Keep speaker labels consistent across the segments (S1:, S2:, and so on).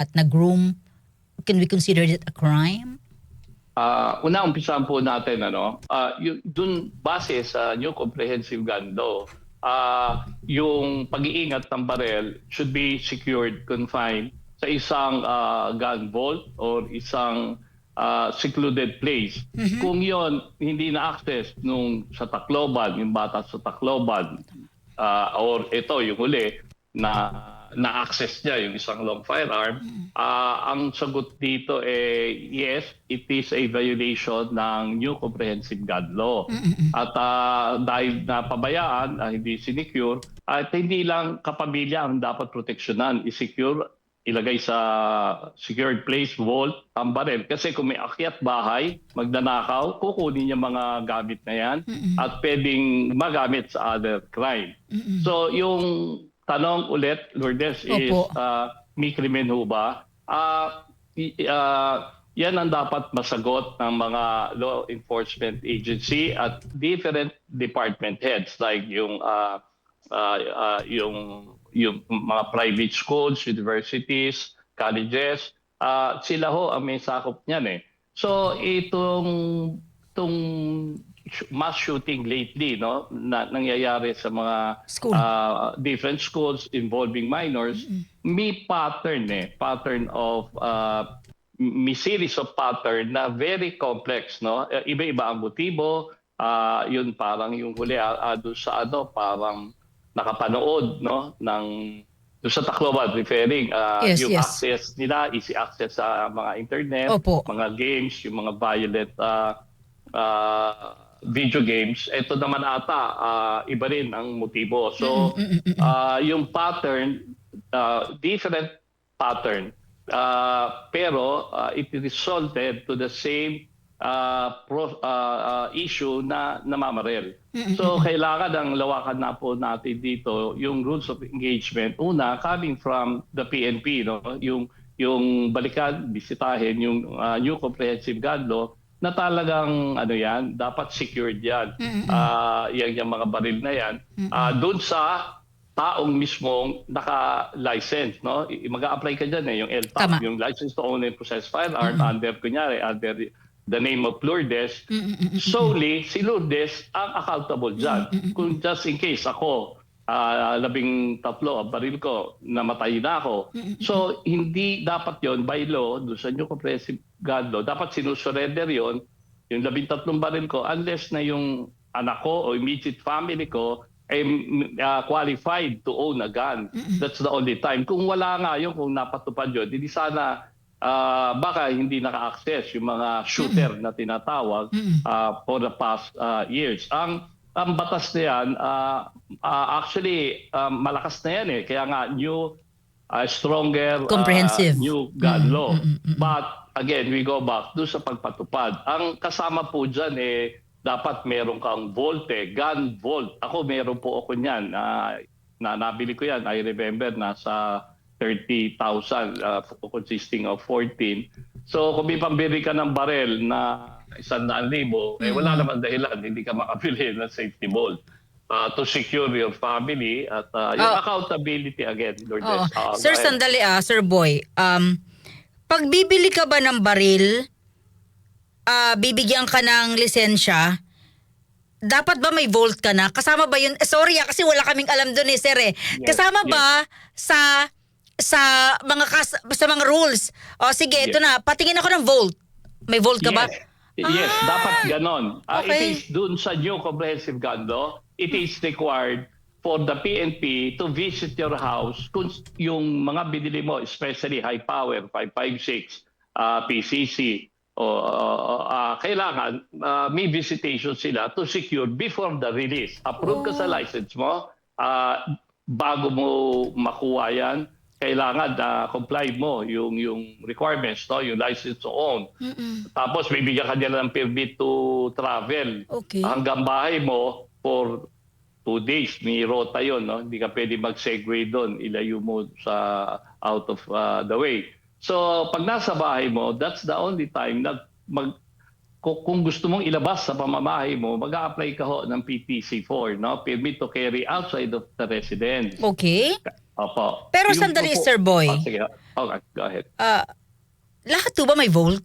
S1: at nag-groom, can we consider it a crime?
S2: Umpisahan po natin dun base sa New Comprehensive Gun Law, yung pag-iingat ng barel should be secured, confined sa isang gun vault or isang secluded place. Kung yon hindi na-access nung sa Tacloban, yung bata sa Tacloban, or ito yung huli na-access niya yung isang long firearm, ang sagot dito yes, it is a violation ng New Comprehensive Gun Law. At dahil napabayaan, hindi sinecure, at hindi lang kapamilya ang dapat proteksyonan, i-secure, ilagay sa secured place, vault, ang baril. Kasi kung may akyat bahay, magnanakaw, kukunin niya mga gamit na yan at pwedeng magamit sa other crime. So yung tanong ulit, Lourdes, is may krimen ho ba? Yan ang dapat masagot ng mga law enforcement agency at different department heads like yung mga private schools, universities, colleges. Sila ho ang may sakop niyan eh. So itong mass shooting lately na nangyayari sa mga different schools involving minors, may pattern of may series of pattern na very complex, iba-iba ang motibo. Yun parang yung huli doon sa parang nakapanood ng doon sa Tacloban, referring yung access nila, easy access sa mga internet, mga games, yung mga violent video games. Ito naman ata iba rin ang motibo. So yung pattern, different pattern, pero it resulted to the same issue na namamaril. So kailangan ang lawakan na po natin dito yung rules of engagement. Una, coming from the PNP, yung balikan, bisitahin yung New Comprehensive Gun Law na talagang dapat secured yan. Yung mga baril na yan. Doon sa taong mismong naka-license, mag-a-apply ka dyan yung LTAP, yung License to Own and Possess Firearm, under the name of Lourdes. Solely, si Lourdes ang accountable dyan. Kung just in case ako, 13 ang baril ko, namatay na ako. So, hindi dapat yon by law, doon sa New Comprehensive Gun Law, dapat sinusurrender yon yung 13 baril ko, unless na yung anak ko o immediate family ko ay qualified to own a gun. That's the only time. Kung wala nga yun, kung napatupad yun, hindi sana baka hindi naka-access yung mga shooter na tinatawag for the past years. Ang batas na yan, actually, malakas na yan eh. Kaya nga, new, stronger,
S1: comprehensive
S2: new gun law. But again, we go back doon sa pagpatupad. Ang kasama po dyan dapat meron kang vault gun vault. Ako, meron po ako niyan. Nabili ko yan, I remember, nasa 30,000 consisting of 14. So kung may pambili ka ng barel na 100,000, wala naman dahilan, hindi ka makabili ng safety vault to secure your family at yung accountability again.
S1: Sir, sandali Sir Boy. Pag bibili ka ba ng baril, bibigyan ka ng lisensya, dapat ba may vault ka na? Kasama ba yun? Sorry kasi wala kaming alam doon sir eh. Kasama ba sa mga rules? O sige, ito na. Patingin ako ng vault. May vault ka ba?
S2: Yes, dapat ganon.
S1: Okay.
S2: It is dun sa New Comprehensive Gun Law, it is required for the PNP to visit your house kung yung mga binili mo, especially high power, 5.56, PCC, kailangan may visitation sila to secure before the release. Approve ka sa license mo, bago mo makuha yan, kailangan comply mo yung requirements, yung license to own. Tapos bibigyan ka nila ng permit to travel hanggang bahay mo for 2 days. May rota yun, hindi ka pwede mag-segue doon. Ilayo mo sa out of the way. So pag nasa bahay mo, that's the only time na kung gusto mong ilabas sa pamamahay mo, mag-a-apply ka ng PTC4, permit to carry outside of the residence.
S1: Okay.
S2: Opo.
S1: Pero
S2: Yung
S1: sandali,
S2: po-
S1: Sir Boy.
S2: Sige. Okay, go ahead.
S1: Lahat po ba may vault?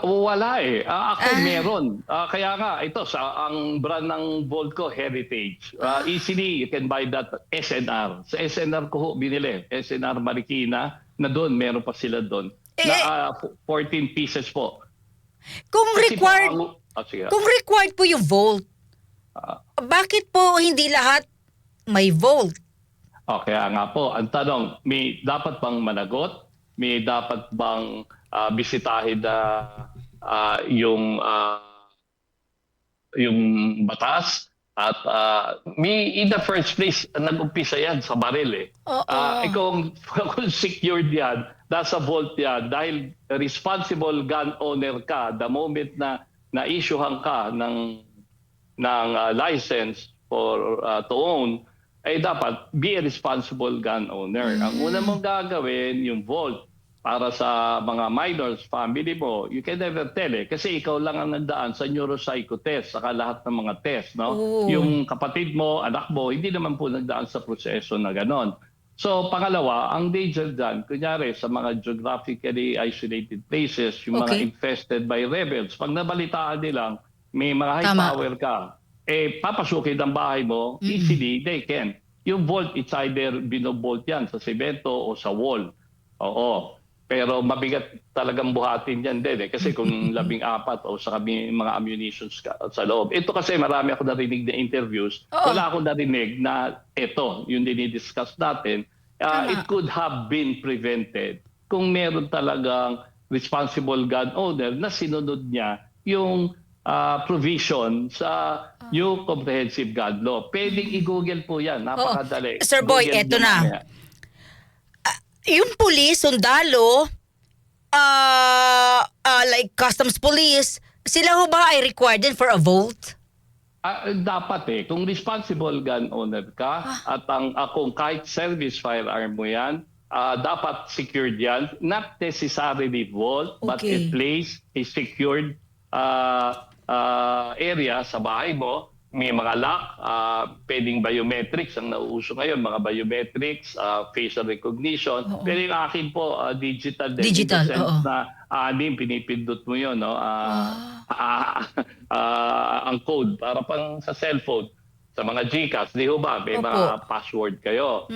S2: Wala eh. Ako
S1: Ah.
S2: meron. Kaya nga, ito, ang brand ng Volt ko, Heritage. Easily, you can buy that SNR. Sa SNR ko ho, binili. SNR Marikina, na doon, meron pa sila doon. Na 14 pieces po.
S1: Kung
S2: Kasi po,
S1: required,
S2: sige.
S1: kung required po yung vault, bakit po hindi lahat may vault?
S2: Kaya nga po, ang tanong, may dapat bang managot? May dapat bang bisitahin na yung batas? At in the first place, nag-umpisa yan sa baril eh. Kung secured yan, nasa vault yan, dahil responsible gun owner ka, the moment na na-issuehan ka ng license for to own, ay dapat be a responsible gun owner. Ang una mong gagawin, yung vault, para sa mga minors, family mo, you can never tell eh. Kasi ikaw lang ang nagdaan sa neuropsycho test, saka lahat ng mga test. No? Yung kapatid mo, anak mo, hindi naman po nagdaan sa proseso na ganon. So pangalawa, ang danger dyan, kunyari sa mga geographically isolated places, yung mga infested by rebels, pag nabalitaan nilang may mga high power ka, papasukin ang bahay mo, easily they can. Yung vault, it's either binobolt yan sa semento o sa wall. Oo. Pero mabigat talagang buhatin yan din eh. Kasi kung 14 o sa mga ammunitions sa loob. Ito kasi marami ako narinig na interviews. Wala akong narinig na ito, yung dinidiscuss natin. It could have been prevented kung meron talagang responsible gun owner na sinunod niya yung provision sa yung comprehensive gun law. Pwedeng i-google po yan. Napakadali.
S1: Sir Boy,
S2: Google
S1: eto
S2: niyo
S1: na.
S2: mamaya.
S1: Yung police, sundalo, like customs police, sila ho ba ay required din for a vault?
S2: Dapat eh. Kung responsible gun owner ka at kung kahit service firearm mo yan, dapat secured yan. Not necessarily vault, but a place, a secured area sa bahay mo. May mga lock, pwedeng biometrics ang nauuso ngayon, mga biometrics, facial recognition. Pero yung akin po, digital din.
S1: Digital,
S2: in the sense na pinipindot mo yun, no? Ang code para pang sa cellphone. Sa mga GCash, di ho ba? May mga password kayo.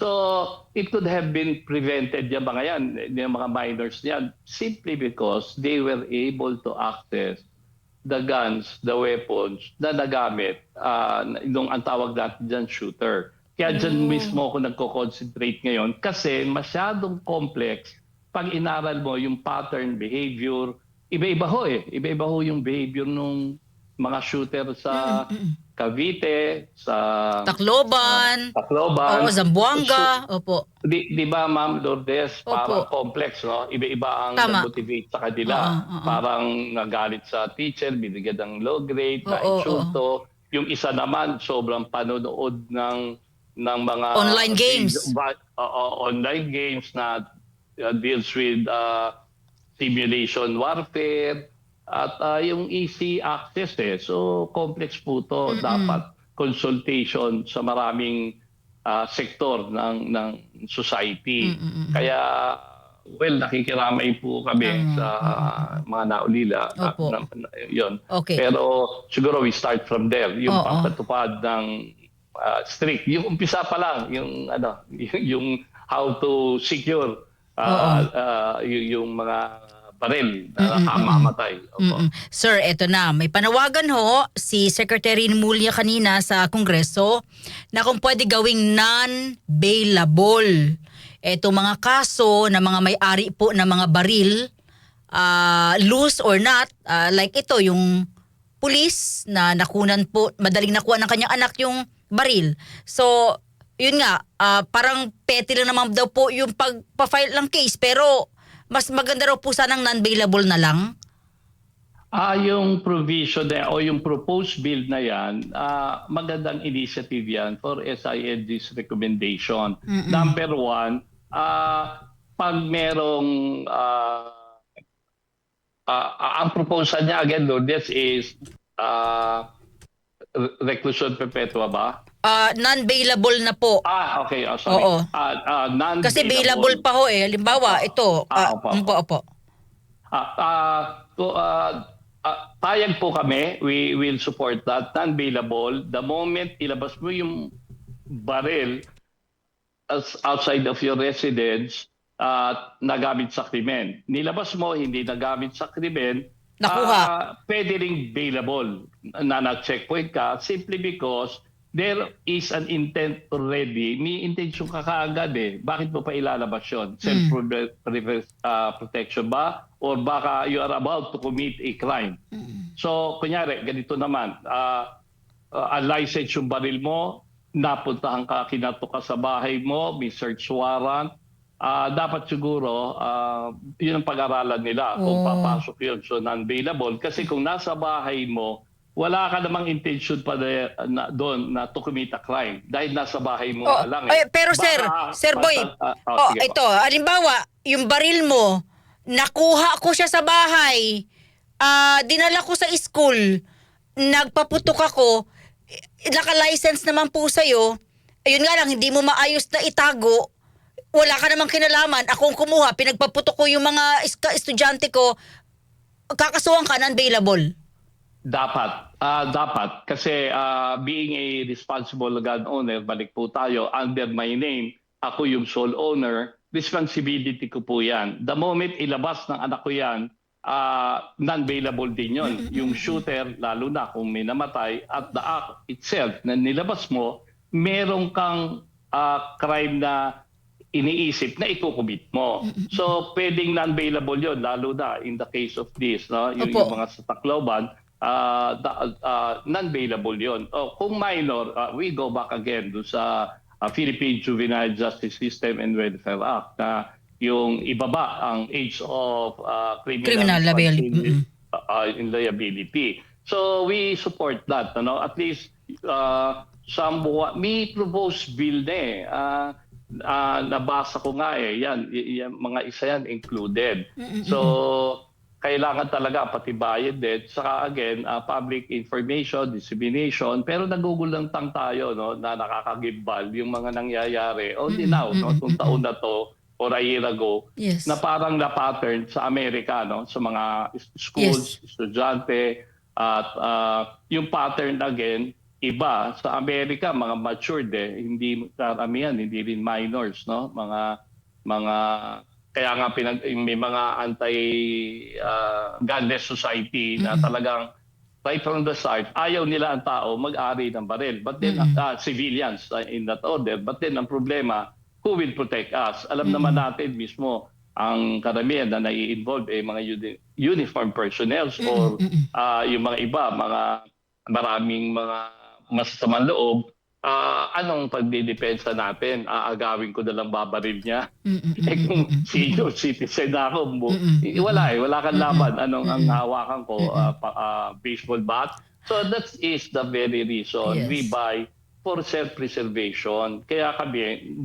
S2: So, it could have been prevented yung mga yan, yung mga minors yan, simply because they were able to access the guns, the weapons na nagamit nung ang tawag natin dyan, shooter. Kaya dyan mismo ako nagko-concentrate ngayon kasi masyadong complex pag inaral mo yung pattern, behavior. Iba-iba ho eh. Iba-iba ho yung behavior nung mga shooter sa Cavite, sa
S1: Tacloban. Oo, Zamboanga. Opo.
S2: Di ba, Ma'am Lourdes, parang complex, no? Iba-iba ang nag-motivate sa kanila. Parang nagalit sa teacher, binigyan ng low grade, na-insulto. Yung isa naman, sobrang panonood ng mga
S1: online games.
S2: Online games na deals with simulation warfare. At yung easy access eh. So complex po to. Dapat consultation sa maraming sektor ng society. Kaya nakikiramay po kami sa mga naulila. Yun. Pero siguro we start from there. Yung pagpatupad ng strict. Yung umpisa pa lang, yung how to secure yung mga baril na nakamamatay.
S1: Sir, eto na. May panawagan ho si Secretary Mulya kanina sa Kongreso na kung pwede gawing non-bailable etong mga kaso na mga may-ari po ng mga baril, loose or not, like ito, yung pulis na nakunan po, madaling nakuha ng kanyang anak yung baril. So, yun nga, parang petty lang naman daw po yung pagpa-file ng case, pero mas maganda raw po sanang non-bailable na lang?
S2: Yung provision o yung proposed bill na yan, magandang initiative yan for SILG's recommendation. Number one, pag merong, ang proposal niya again, Lourdes, is reclusion perpetua ba?
S1: Non-bailable na po.
S2: Okay. Sorry.
S1: Oo.
S2: Non-bailable.
S1: Kasi bailable pa ho eh. Halimbawa, ito.
S2: Opo.
S1: Opo.
S2: Payag po kami. We will support that. Non-bailable. The moment ilabas mo yung baril outside of your residence nagamit sa krimen. Nilabas mo, hindi nagamit sa krimen,
S1: Nakuha.
S2: pwede ring bailable na na-checkpoint ka simply because there is an intent already. May intention ka kaagad eh. Bakit mo pa ilalabas yun? Self-protection ba? Or baka you are about to commit a crime? So, kunyari, ganito naman. Unlicensed yung baril mo, napuntahan ka, kinato ka sa bahay mo, may search warrant, dapat siguro, yun ang pag-aralan nila kung papasok yun. So, non-bailable. Kasi kung nasa bahay mo, wala ka namang intention pa doon na to commit a crime. Dahil nasa bahay mo lang eh.
S1: Pero Sir Boy, ito, halimbawa, yung baril mo, nakuha ko siya sa bahay, dinala ko sa school, nagpaputok ako, naka-license naman po sa'yo, ayun nga lang, hindi mo maayos na itago, wala ka namang kinalaman, akong kumuha, pinagpaputok ko yung mga estudyante ko, kakasuhan ka, non-bailable.
S2: Dapat. Kasi being a responsible gun owner, balik po tayo, under my name, ako yung sole owner, responsibility ko po yan. The moment ilabas ng anak ko yan, non-bailable din yun. Yung shooter, lalo na kung may namatay, at the act itself na nilabas mo, meron kang crime na iniisip na ikukumit mo. So, pwedeng non-bailable yun, lalo na in the case of this, no? Yung mga sa Tacloban, non-bailable yun. Kung minor, we go back again do sa Philippine Juvenile Justice System and Welfare Act na yung ibaba ang age of criminal liability. In liability. So, we support that. Ano? At least, may proposed bill na eh. Nabasa ko nga eh, yan, mga isa yan included. So, kailangan talaga patibayin din. Saka again, public information, dissemination, pero nagugulantang tayo no, na nakakagibbal yung mga nangyayari. Only now, no, itong taon na to, or a year ago, na parang na-pattern sa Amerika, no, sa mga schools, estudyante, at yung pattern again, iba sa Amerika, mga matured hindi karamihan, hindi rin minors, no? Mga kaya nga may mga anti-gunless society na talagang right from the start, ayaw nila ang tao mag-ari ng baril. But then civilians in that order. But then ang problema, who will protect us? Alam naman natin mismo ang karamihan na nai-involve mga uniform personnel or yung mga iba, maraming mga masasamang loob, anong pagdidepensa natin? Aagawin ko na lang babaril niya. Kung senior citizen ako, wala kang laban. Anong ang hawakan ko? Baseball bat? So that is the very reason we buy for self-preservation. Kaya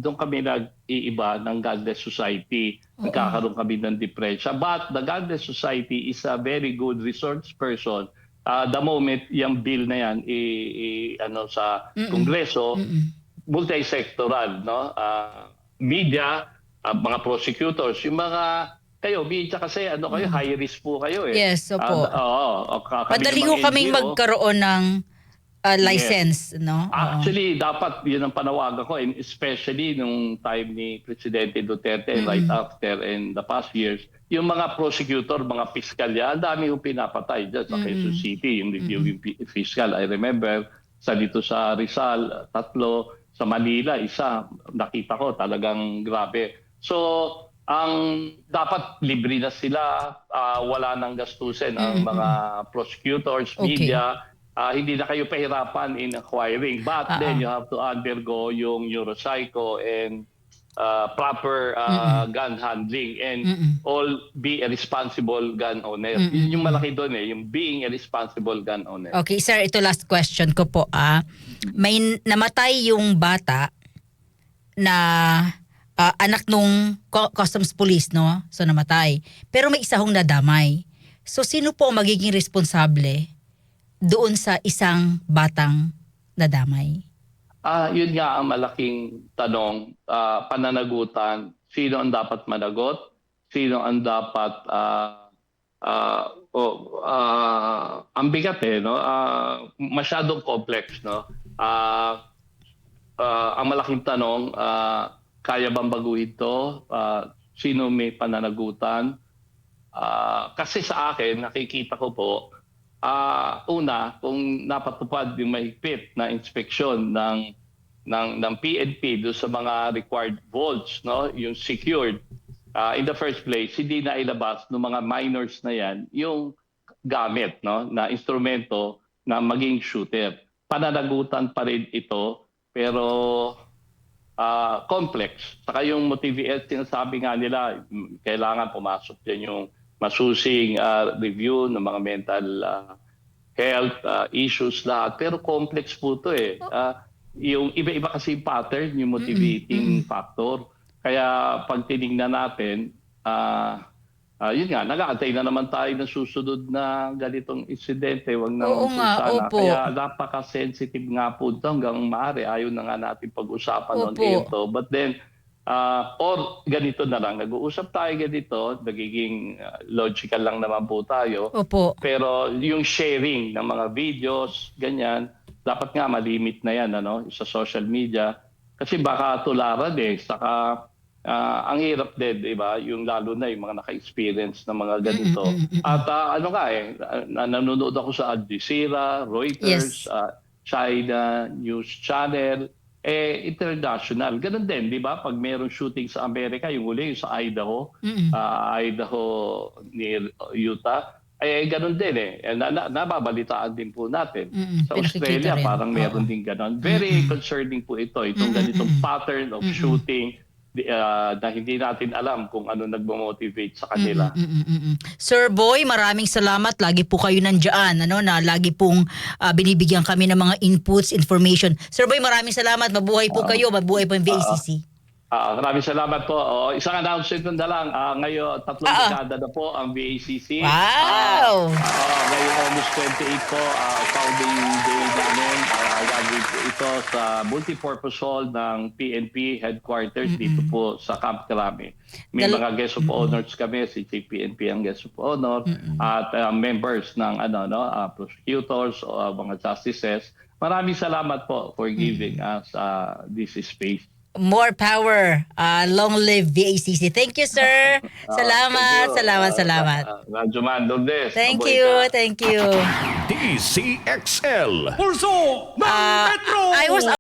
S2: doon kami nag-iiba ng Godless Society. Nagkakaroon kami ng depresya. But the Godless Society is a very good resource person. The moment yung bill na yan sa Kongreso, multi-sectoral, no? Media, mga prosecutors, yung mga media kasi kayo, high risk po kayo eh.
S1: Yes, opo.
S2: Madali
S1: ho kaming magkaroon ng license, no?
S2: Actually, dapat yun ang panawagan ko, and especially nung time ni Presidente Duterte right after in the past years, yung mga prosecutor, mga piskalya, ang dami yung pinapatay dyan sa Quezon City, yung reviewing fiscal. I remember, dito sa Rizal, 3, sa Manila, 1, nakita ko talagang grabe. So, ang dapat libre na sila, wala nang gastusin ang mga prosecutors, media, hindi na kayo pahirapan in acquiring. But then you have to undergo yung neuropsycho and proper gun handling and all be a responsible gun owner. Yun yung malaki doon yung being a responsible gun owner.
S1: Okay, sir, ito last question ko po. May namatay yung bata na anak nung customs police, no? So namatay. Pero may isa hong nadamay. So sino po ang magiging responsable doon sa isang batang nadamay?
S2: Yun nga ang malaking tanong, pananagutan, sino ang dapat managot, sino ang dapat ang bigat no? Masyadong complex, no? Ang malaking tanong, kaya bang baguhin ito? Sino may pananagutan? Kasi sa akin, nakikita ko po, una, kung napatupad yung mahigpit na inspeksyon ng PNP doon sa mga required vaults, no, yung secured, in the first place, hindi na ilabas ng mga minors na yan yung gamit, no, na instrumento na maging shooter. Pananagutan pa rin ito, pero complex. Saka yung sinasabi nga nila, kailangan pumasok din yung masusing review ng mga mental health issues lahat. Pero complex po ito eh. Yung iba-iba kasi yung pattern, yung motivating factor. Kaya pag tinignan natin, yun nga, nag-aantay na naman tayo ng susunod na ganitong insidente. Wag na
S1: Oo nga,
S2: sana.
S1: opo.
S2: Kaya napaka-sensitive nga po ito hanggang maaari. Ayaw na nga natin pag-usapan on air to. But then, or ganito na lang, nag-uusap tayo ganito, nagiging logical lang naman po tayo.
S1: Opo.
S2: Pero yung sharing ng mga videos, ganyan, dapat nga malimit na yan ano, sa social media. Kasi baka tularan eh. Saka ang hirap din, di ba? Yung lalo na yung mga naka-experience ng mga ganito. At ano nga eh, nanonood ako sa Al Jazeera, Reuters, China News Channel, international. Ganun din, di ba? Pag mayroong shooting sa Amerika, yung uli, yung sa Idaho, Idaho near Utah, ganun din eh. Nababalitaan din po natin. Sa Australia, parang meron din ganun. Very concerning po ito. Itong ganitong pattern of shooting na hindi natin alam kung ano nagmo-motivate sa kanila.
S1: Sir Boy, maraming salamat. Lagi po kayo nandiyan, ano, na lagi pong binibigyan kami ng mga inputs, information. Sir Boy, maraming salamat. Mabuhay po kayo. Mabuhay po yung VACC.
S2: Maraming salamat po. Isang announcement na lang. Ngayon, 3 dekada na po ang VACC.
S1: Wow!
S2: Ngayon, almost 28 po, founding day namin. Gagawin po ito sa multipurpose hall ng PNP headquarters dito po sa Camp Crame. May mga guest of honors kami, si PNP ang guest of honor, at members ng prosecutors o mga justices. Maraming salamat po for giving us this space.
S1: More power. Long live VACC. Thank you, sir. Salamat, salamat.
S2: Radyo Man Lourdes.
S1: Thank
S2: Mabuhay
S1: you,
S2: ka.
S1: thank you.
S3: DCXL. Pulso ng Metro!
S1: I was